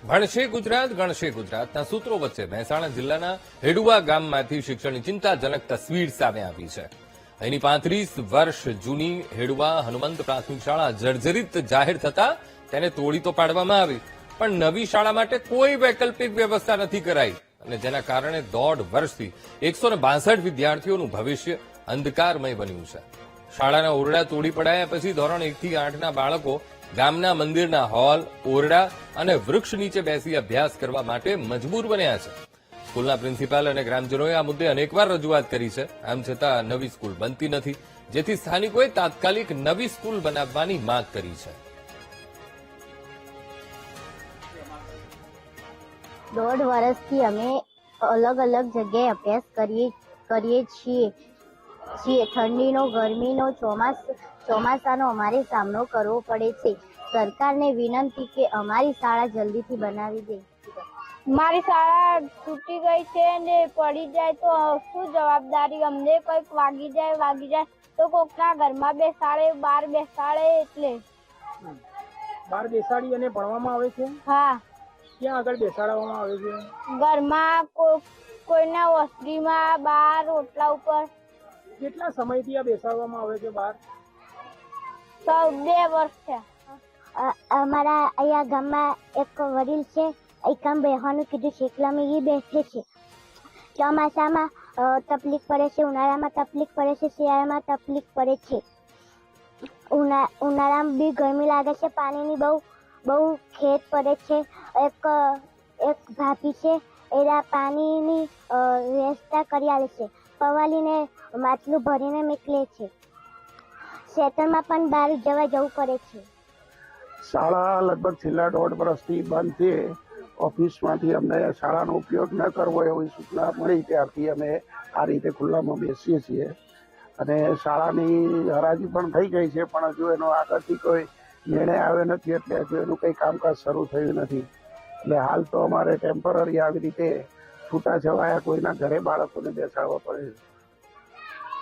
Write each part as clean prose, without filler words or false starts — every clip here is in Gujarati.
ભણશે ગુજરાત ગણશે ગુજરાતના સૂત્રો વચ્ચે મહેસાણા જિલ્લાના હેડુવા ગામમાંથી શિક્ષણની ચિંતાજનક તસવીર સામે આવી છે। અહીંની 35 વર્ષ જૂની હેડુવા હનુમંત પ્રાથમિક શાળા જર્જરિત જાહેર થતા તેને તોડી તો પાડવામાં આવી, પણ નવી શાળા માટે કોઈ વૈકલ્પિક વ્યવસ્થા નથી કરાઈ અને જેના કારણે 1.5 વર્ષથી 162 વિદ્યાર્થીઓનું ભવિષ્ય અંધકારમય બન્યું છે। શાળાના ઓરડા તોડી પડાયા પછી ધોરણ 1 થી 8ના બાળકો ગામના મંદિરના હોલ, ઓરડા અને વૃક્ષ નીચે બેસી અભ્યાસ કરવા માટે મજબૂર બન્યા છે। સ્કૂલના પ્રિન્સિપાલ અને ગ્રામજનોએ આ મુદ્દે અનેકવાર રજૂઆત કરી છે, આમ છતાં નવી સ્કૂલ બનતી નથી, જેથી સ્થાનિકોએ તાત્કાલિક નવી સ્કૂલ બનાવવાની માંગ કરી છે। 1.5 વર્ષથી અમે અલગ અલગ જગ્યાએ અભ્યાસ કરીએ છીએ। ઠંડીનો, ગરમીનો, ચોમાસાનો અમારે સામનો કરવો પડે છે। સરકારને વિનંતી કે અમારી શાળા જલ્દીથી બનાવી દે। મારી શાળા તૂટી ગઈ છે ને પડી જાય તો શું જવાબદારી? અમને કંઈક વાગી જાય તો કોકના ઘરમાં બેસાડે, બહાર બેસાડે। એટલે બહાર બેસાડી અને ભણવામાં આવે છે? હા। ક્યાં આગળ બેસાડવામાં આવે છે? ઘરમાં, કોઈના ઓસરીમાં, બહાર ઓટલા ઉપર। કેટલા સમયથી આ બેસાડવામાં આવે છે બહાર? 2 વર્ષ છે। અમારા અહીંયા ગામમાં એક વડીલ છે, એક કામ બેહવાનું કીધું છે, એટલામાં એ બેઠે છે। ચોમાસામાં તકલીફ પડે છે, ઉનાળામાં તકલીફ પડે છે, શિયાળામાં તકલીફ પડે છે। ઉનાળામાં બી ગરમી લાગે છે, પાણીની બહુ ખેત પડે છે। એક ભાભી છે, એના પાણીની વ્યવસ્થા કરી આલે છે, પવાલીને માટલું ભરીને મોકલે છે। ખેતરમાં પણ બહાર જવું પડે છે। શાળા લગભગ છેલ્લા 1.5 વર્ષથી બંધ છે। ઓફિસમાંથી અમને શાળાનો ઉપયોગ ન કરવો એવી સૂચના મળી ત્યારથી અમે આ રીતે ખુલ્લામાં બેસીએ છીએ અને શાળાની હરાજી પણ થઈ ગઈ છે, પણ હજુ એનો આગળથી કોઈ નિર્ણય આવ્યો નથી, એટલે હજુ એનું કંઈ કામકાજ શરૂ થયું નથી। એટલે હાલ તો અમારે ટેમ્પરરી આવી રીતે છૂટાછવાયા કોઈના ઘરે બાળકોને બેસાડવા પડે છે।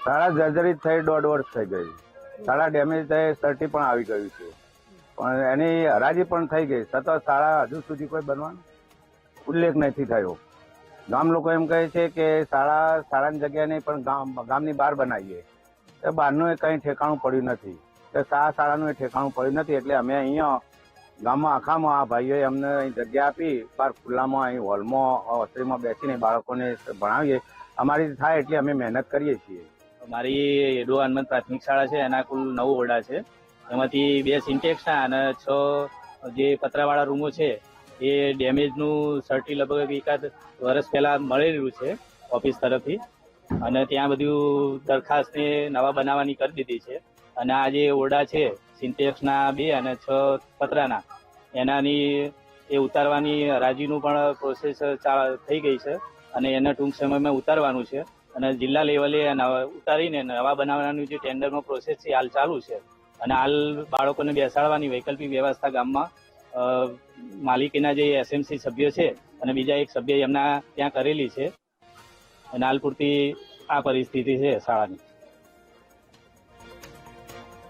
શાળા જર્જરિત થઈ 1.5 વર્ષ થઈ ગઈ, શાળા ડેમેજ થઈ, સર્ટી પણ આવી ગયું છે, પણ એની હરાજી પણ થઈ ગઈ, છતાં શાળા હજુ સુધી કોઈ બનવાનો ઉલ્લેખ નથી થયો। ગામ લોકો એમ કહે છે કે શાળાની જગ્યાએ નહીં પણ ગામની બહાર બનાવીએ, તો બહારનું એ કંઈ ઠેકાણું પડ્યું નથી, તો શાળાનું એ ઠેકાણું પડ્યું નથી। એટલે અમે અહીંયા ગામમાં આખામાં આ ભાઈઓએ અમને અહીં જગ્યા આપી, બહાર ખુલ્લામાં અહીં હોલમાં, હોસ્ટેલમાં બેસીને બાળકોને ભણાવીએ, અમારી થાય એટલી અમે મહેનત કરીએ છીએ। મારી હેડુવા હનુમંત પ્રાથમિક શાળા છે, એના કુલ 9 ઓરડા છે, એમાંથી 2 સિન્ટેક્સના અને 6 જે પતરાવાળા રૂમો છે એ ડેમેજનું સર્ટી લગભગ 1 વર્ષ પહેલા મળેલું છે ઓફિસ તરફથી, અને ત્યાં બધું દરખાસ્તને નવા બનાવવાની કરી દીધી છે। અને આ જે ઓરડા છે સિન્ટેક્સના 2 અને 6 પતરાના, એનાની એ ઉતારવાની હરાજીનું પણ પ્રોસેસ થઈ ગઈ છે અને એને ટૂંક સમયમાં ઉતારવાનું છે અને જિલ્લા લેવલે ઉતારીને નવા બનાવવાની જે ટેન્ડરમાં પ્રોસેસ છે હાલ ચાલુ છે। અને હાલ બાળકોને બેસાડવાની વૈકલ્પિક વ્યવસ્થા ગામમાં માલિકીના જે એસએમસી સભ્ય છે અને બીજા એક સભ્ય એમના ત્યાં કરેલી છે, અને હાલ પૂરતી આ પરિસ્થિતિ છે શાળાની।